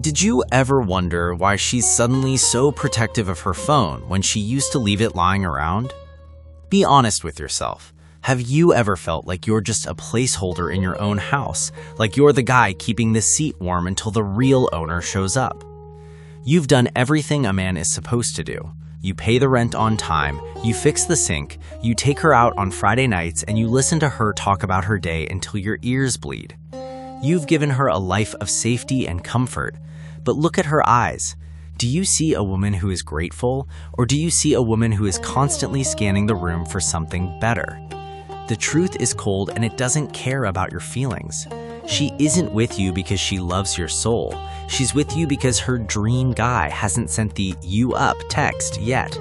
Did you ever wonder why she's suddenly so protective of her phone when she used to leave it lying around? Be honest with yourself. Have you ever felt like you're just a placeholder in your own house, like you're the guy keeping the seat warm until the real owner shows up? You've done everything a man is supposed to do. You pay the rent on time, you fix the sink, you take her out on Friday nights, and you listen to her talk about her day until your ears bleed. You've given her a life of safety and comfort, but look at her eyes. Do you see a woman who is grateful, or do you see a woman who is constantly scanning the room for something better? The truth is cold and it doesn't care about your feelings. She isn't with you because she loves your soul. She's with you because her dream guy hasn't sent the "you up" text yet.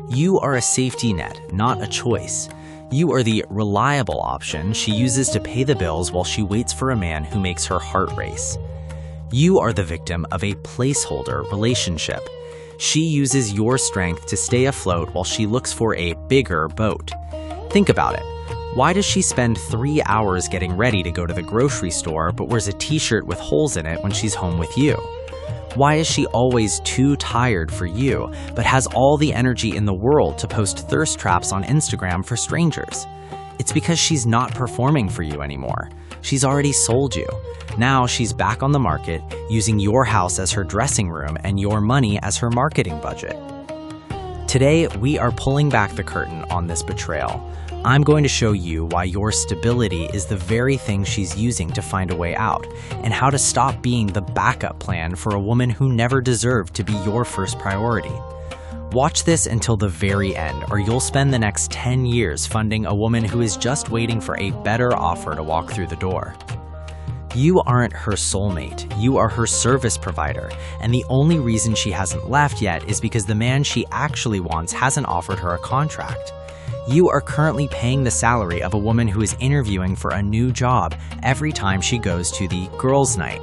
You are a safety net, not a choice. You are the reliable option she uses to pay the bills while she waits for a man who makes her heart race. You are the victim of a placeholder relationship. She uses your strength to stay afloat while she looks for a bigger boat. Think about it. Why does she spend 3 hours getting ready to go to the grocery store but wears a t-shirt with holes in it when she's home with you? Why is she always too tired for you but has all the energy in the world to post thirst traps on Instagram for strangers? It's because she's not performing for you anymore. She's already sold you. Now she's back on the market, using your house as her dressing room and your money as her marketing budget. Today, we are pulling back the curtain on this betrayal. I'm going to show you why your stability is the very thing she's using to find a way out, and how to stop being the backup plan for a woman who never deserved to be your first priority. Watch this until the very end, or you'll spend the next 10 years funding a woman who is just waiting for a better offer to walk through the door. You aren't her soulmate, you are her service provider, and the only reason she hasn't left yet is because the man she actually wants hasn't offered her a contract. You are currently paying the salary of a woman who is interviewing for a new job every time she goes to the girls' night.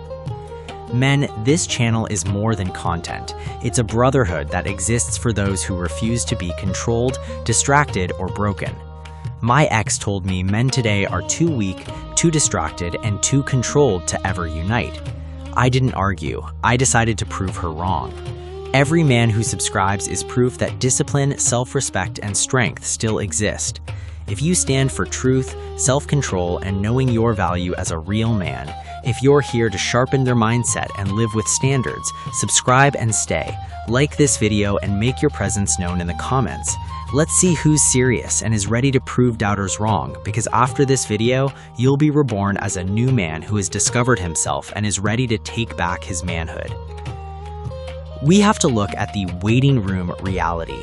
Men, this channel is more than content. It's a brotherhood that exists for those who refuse to be controlled, distracted, or broken. My ex told me men today are too weak, too distracted, and too controlled to ever unite. I didn't argue. I decided to prove her wrong. Every man who subscribes is proof that discipline, self-respect, and strength still exist. If you stand for truth, self-control, and knowing your value as a real man, if you're here to sharpen their mindset and live with standards, subscribe and stay. Like this video and make your presence known in the comments. Let's see who's serious and is ready to prove doubters wrong, because after this video, you'll be reborn as a new man who has discovered himself and is ready to take back his manhood. We have to look at the waiting room reality.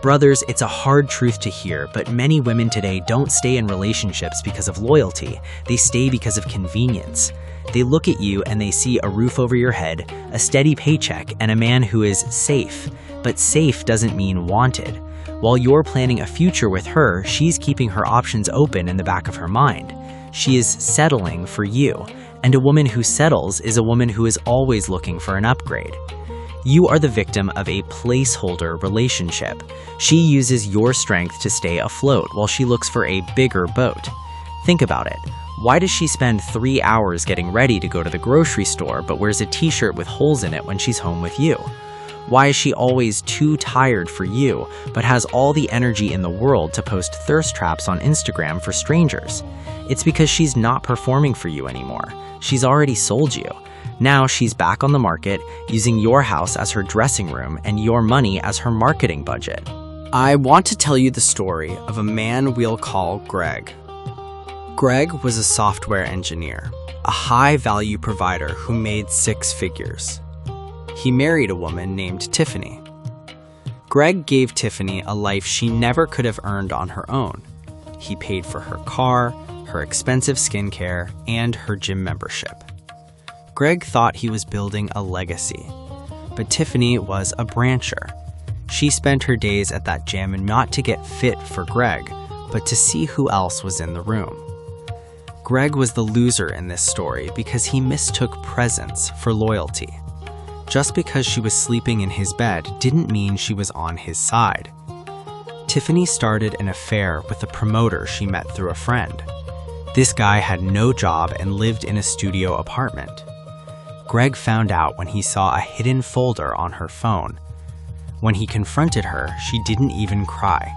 Brothers, it's a hard truth to hear, but many women today don't stay in relationships because of loyalty. They stay because of convenience. They look at you and they see a roof over your head, a steady paycheck, and a man who is safe. But safe doesn't mean wanted. While you're planning a future with her, she's keeping her options open in the back of her mind. She is settling for you. And a woman who settles is a woman who is always looking for an upgrade. You are the victim of a placeholder relationship. She uses your strength to stay afloat while she looks for a bigger boat. Think about it. Why does she spend 3 hours getting ready to go to the grocery store but wears a t-shirt with holes in it when she's home with you? Why is she always too tired for you but has all the energy in the world to post thirst traps on Instagram for strangers? It's because she's not performing for you anymore. She's already sold you. Now she's back on the market, using your house as her dressing room and your money as her marketing budget. I want to tell you the story of a man we'll call Greg. Greg was a software engineer, a high-value provider who made 6 figures. He married a woman named Tiffany. Greg gave Tiffany a life she never could have earned on her own. He paid for her car, her expensive skincare, and her gym membership. Greg thought he was building a legacy, but Tiffany was a brancher. She spent her days at that gym not to get fit for Greg, but to see who else was in the room. Greg was the loser in this story because he mistook presence for loyalty. Just because she was sleeping in his bed didn't mean she was on his side. Tiffany started an affair with a promoter she met through a friend. This guy had no job and lived in a studio apartment. Greg found out when he saw a hidden folder on her phone. When he confronted her, she didn't even cry.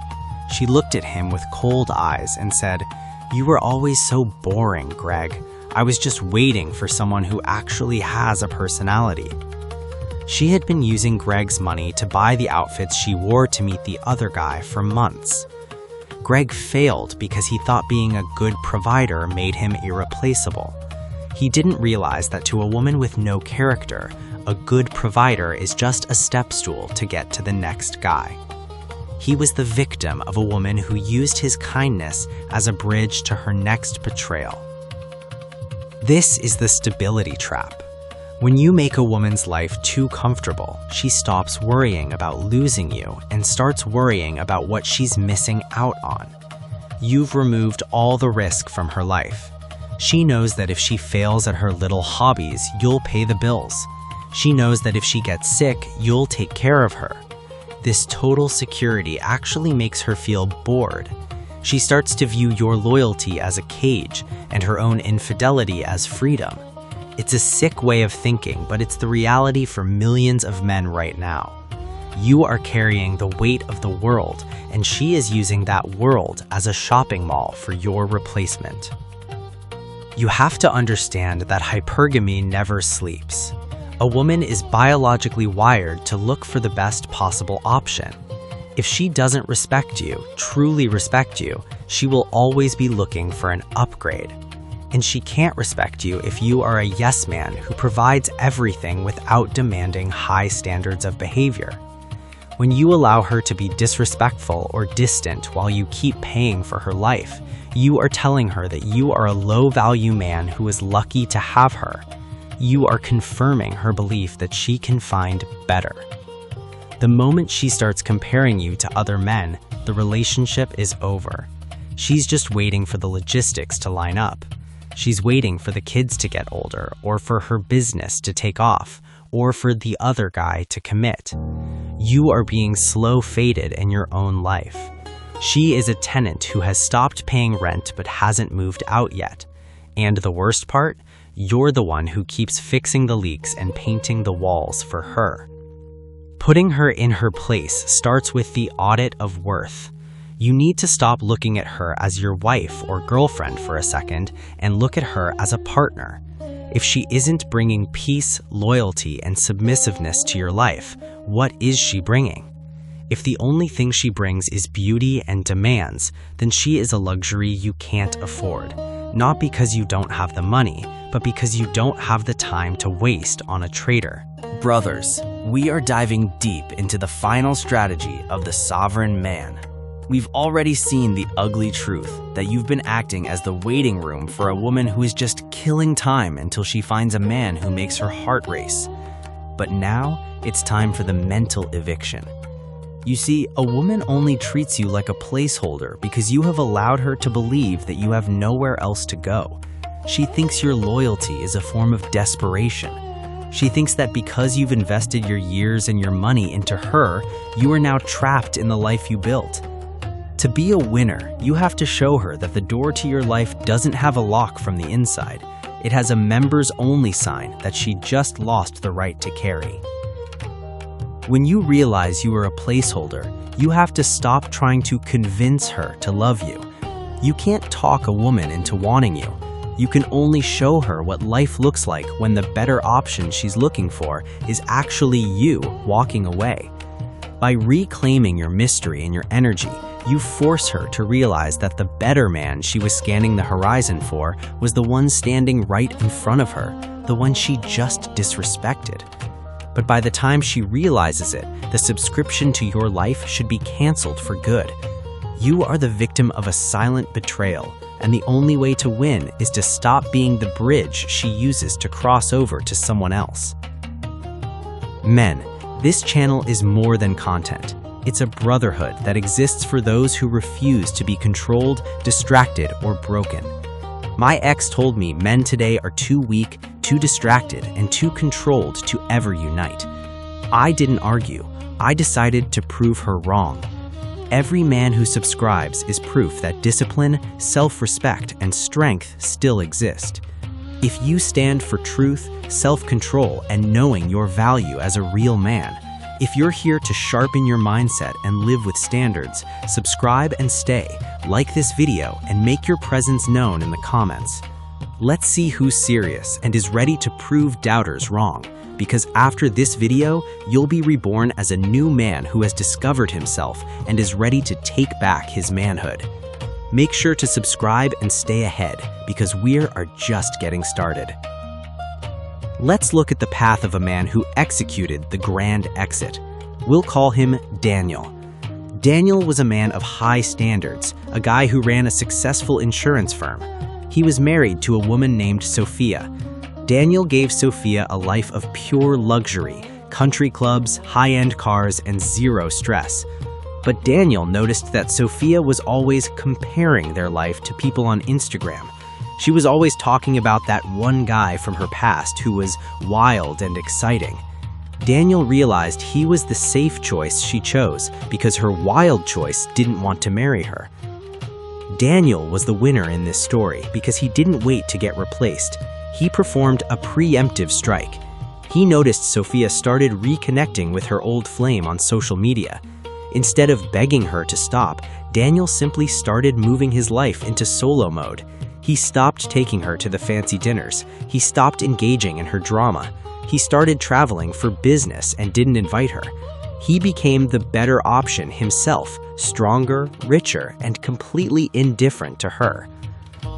She looked at him with cold eyes and said, "You were always so boring, Greg. I was just waiting for someone who actually has a personality." She had been using Greg's money to buy the outfits she wore to meet the other guy for months. Greg failed because he thought being a good provider made him irreplaceable. He didn't realize that to a woman with no character, a good provider is just a step stool to get to the next guy. He was the victim of a woman who used his kindness as a bridge to her next betrayal. This is the stability trap. When you make a woman's life too comfortable, she stops worrying about losing you and starts worrying about what she's missing out on. You've removed all the risk from her life. She knows that if she fails at her little hobbies, you'll pay the bills. She knows that if she gets sick, you'll take care of her. This total security actually makes her feel bored. She starts to view your loyalty as a cage and her own infidelity as freedom. It's a sick way of thinking, but it's the reality for millions of men right now. You are carrying the weight of the world, and she is using that world as a shopping mall for your replacement. You have to understand that hypergamy never sleeps. A woman is biologically wired to look for the best possible option. If she doesn't respect you, truly respect you, she will always be looking for an upgrade. And she can't respect you if you are a yes man who provides everything without demanding high standards of behavior. When you allow her to be disrespectful or distant while you keep paying for her life, you are telling her that you are a low-value man who is lucky to have her. You are confirming her belief that she can find better. The moment she starts comparing you to other men, the relationship is over. She's just waiting for the logistics to line up. She's waiting for the kids to get older, or for her business to take off, or for the other guy to commit. You are being slow-faded in your own life. She is a tenant who has stopped paying rent but hasn't moved out yet. And the worst part? You're the one who keeps fixing the leaks and painting the walls for her. Putting her in her place starts with the audit of worth. You need to stop looking at her as your wife or girlfriend for a second and look at her as a partner. If she isn't bringing peace, loyalty, and submissiveness to your life, what is she bringing? If the only thing she brings is beauty and demands, then she is a luxury you can't afford. Not because you don't have the money, but because you don't have the time to waste on a traitor. Brothers, we are diving deep into the final strategy of the sovereign man. We've already seen the ugly truth that you've been acting as the waiting room for a woman who is just killing time until she finds a man who makes her heart race. But now it's time for the mental eviction. You see, a woman only treats you like a placeholder because you have allowed her to believe that you have nowhere else to go. She thinks your loyalty is a form of desperation. She thinks that because you've invested your years and your money into her, you are now trapped in the life you built. To be a winner, you have to show her that the door to your life doesn't have a lock from the inside. It has a members-only sign that she just lost the right to carry. When you realize you are a placeholder, you have to stop trying to convince her to love you. You can't talk a woman into wanting you. You can only show her what life looks like when the better option she's looking for is actually you walking away. By reclaiming your mystery and your energy, you force her to realize that the better man she was scanning the horizon for was the one standing right in front of her, the one she just disrespected. But by the time she realizes it, the subscription to your life should be canceled for good. You are the victim of a silent betrayal, and the only way to win is to stop being the bridge she uses to cross over to someone else. Men, this channel is more than content. It's a brotherhood that exists for those who refuse to be controlled, distracted, or broken. My ex told me men today are too weak, too distracted, and too controlled to ever unite. I didn't argue. I decided to prove her wrong. Every man who subscribes is proof that discipline, self-respect, and strength still exist. If you stand for truth, self-control, and knowing your value as a real man, if you're here to sharpen your mindset and live with standards, subscribe and stay, like this video, and make your presence known in the comments. Let's see who's serious and is ready to prove doubters wrong, because after this video, you'll be reborn as a new man who has discovered himself and is ready to take back his manhood. Make sure to subscribe and stay ahead, because we are just getting started. Let's look at the path of a man who executed the grand exit. We'll call him Daniel. Daniel was a man of high standards, a guy who ran a successful insurance firm. He was married to a woman named Sophia. Daniel gave Sophia a life of pure luxury, country clubs, high-end cars, and zero stress. But Daniel noticed that Sophia was always comparing their life to people on Instagram. She was always talking about that one guy from her past who was wild and exciting. Daniel realized he was the safe choice she chose because her wild choice didn't want to marry her. Daniel was the winner in this story because he didn't wait to get replaced. He performed a preemptive strike. He noticed Sophia started reconnecting with her old flame on social media. Instead of begging her to stop, Daniel simply started moving his life into solo mode. He stopped taking her to the fancy dinners. He stopped engaging in her drama. He started traveling for business and didn't invite her. He became the better option himself, stronger, richer, and completely indifferent to her.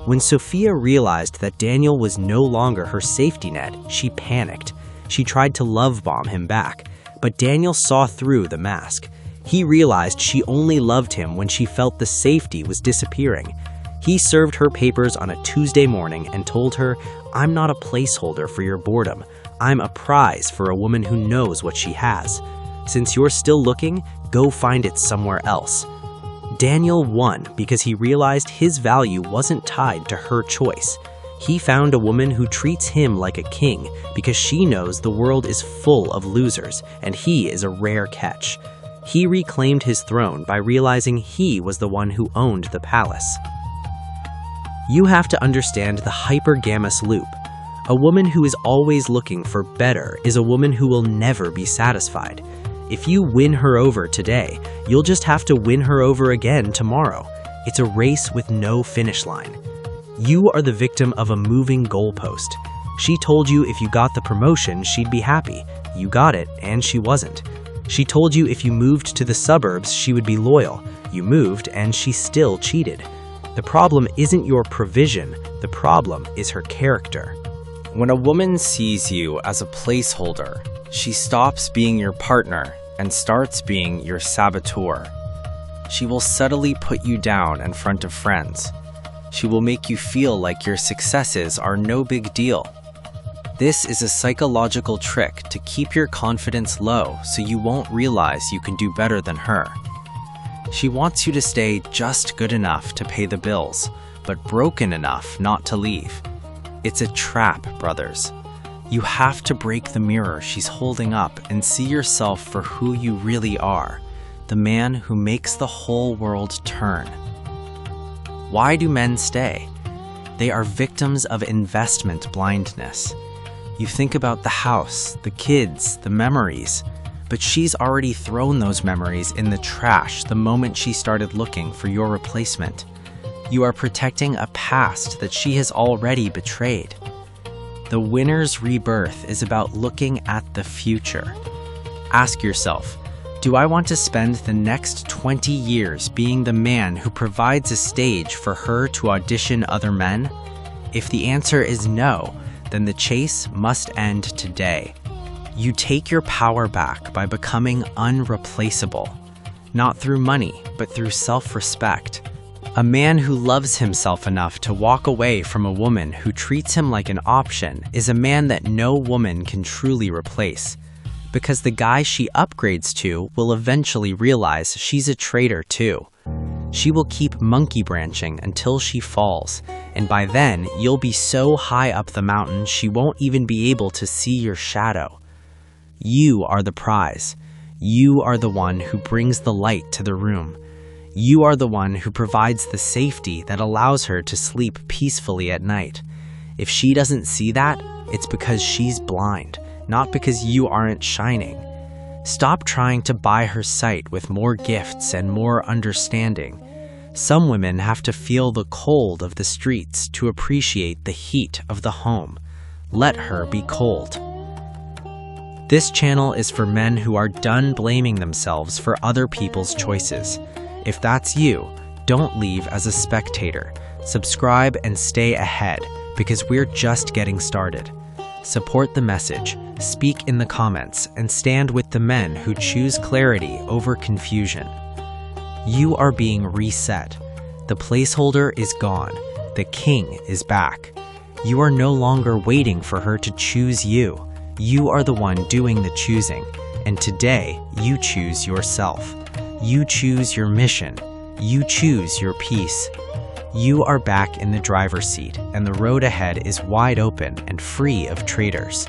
When Sophia realized that Daniel was no longer her safety net, she panicked. She tried to love bomb him back, but Daniel saw through the mask. He realized she only loved him when she felt the safety was disappearing. He served her papers on a Tuesday morning and told her, "I'm not a placeholder for your boredom. I'm a prize for a woman who knows what she has. Since you're still looking, go find it somewhere else." Daniel won because he realized his value wasn't tied to her choice. He found a woman who treats him like a king because she knows the world is full of losers and he is a rare catch. He reclaimed his throne by realizing he was the one who owned the palace. You have to understand the hypergamous loop. A woman who is always looking for better is a woman who will never be satisfied. If you win her over today, you'll just have to win her over again tomorrow. It's a race with no finish line. You are the victim of a moving goalpost. She told you if you got the promotion, she'd be happy. You got it, and she wasn't. She told you if you moved to the suburbs, she would be loyal. You moved, and she still cheated. The problem isn't your provision, the problem is her character. When a woman sees you as a placeholder, she stops being your partner and starts being your saboteur. She will subtly put you down in front of friends. She will make you feel like your successes are no big deal. This is a psychological trick to keep your confidence low so you won't realize you can do better than her. She wants you to stay just good enough to pay the bills, but broken enough not to leave. It's a trap, brothers. You have to break the mirror she's holding up and see yourself for who you really are, the man who makes the whole world turn. Why do men stay? They are victims of investment blindness. You think about the house, the kids, the memories, but she's already thrown those memories in the trash the moment she started looking for your replacement. You are protecting a past that she has already betrayed. The winner's rebirth is about looking at the future. Ask yourself, do I want to spend the next 20 years being the man who provides a stage for her to audition other men? If the answer is no, then the chase must end today. You take your power back by becoming unreplaceable, not through money, but through self-respect. A man who loves himself enough to walk away from a woman who treats him like an option is a man that no woman can truly replace, because the guy she upgrades to will eventually realize she's a traitor too. She will keep monkey branching until she falls, and by then you'll be so high up the mountain she won't even be able to see your shadow. You are the prize. You are the one who brings the light to the room. You are the one who provides the safety that allows her to sleep peacefully at night. If she doesn't see that, it's because she's blind, not because you aren't shining. Stop trying to buy her sight with more gifts and more understanding. Some women have to feel the cold of the streets to appreciate the heat of the home. Let her be cold. This channel is for men who are done blaming themselves for other people's choices. If that's you, don't leave as a spectator. Subscribe and stay ahead, because we're just getting started. Support the message, speak in the comments, and stand with the men who choose clarity over confusion. You are being reset. The placeholder is gone. The king is back. You are no longer waiting for her to choose you. You are the one doing the choosing, and today you choose yourself. You choose your mission. You choose your peace. You are back in the driver's seat, and the road ahead is wide open and free of traitors.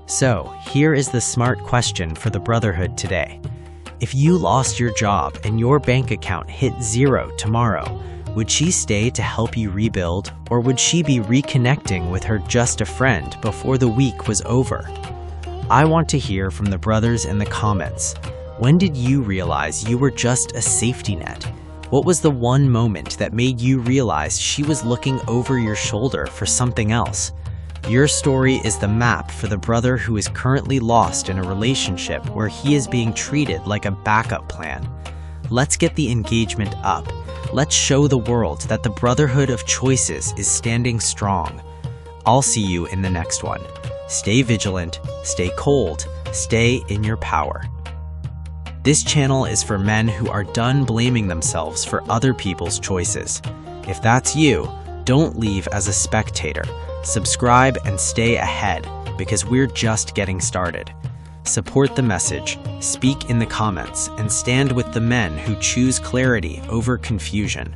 So, here is the smart question for the Brotherhood today. If you lost your job and your bank account hit zero tomorrow, would she stay to help you rebuild, or would she be reconnecting with her just a friend before the week was over? I want to hear from the brothers in the comments. When did you realize you were just a safety net? What was the one moment that made you realize she was looking over your shoulder for something else? Your story is the map for the brother who is currently lost in a relationship where he is being treated like a backup plan. Let's get the engagement up. Let's show the world that the Brotherhood of Choices is standing strong. I'll see you in the next one. Stay vigilant, stay cold, stay in your power. This channel is for men who are done blaming themselves for other people's choices. If that's you, don't leave as a spectator. Subscribe and stay ahead, because we're just getting started. Support the message, speak in the comments, and stand with the men who choose clarity over confusion.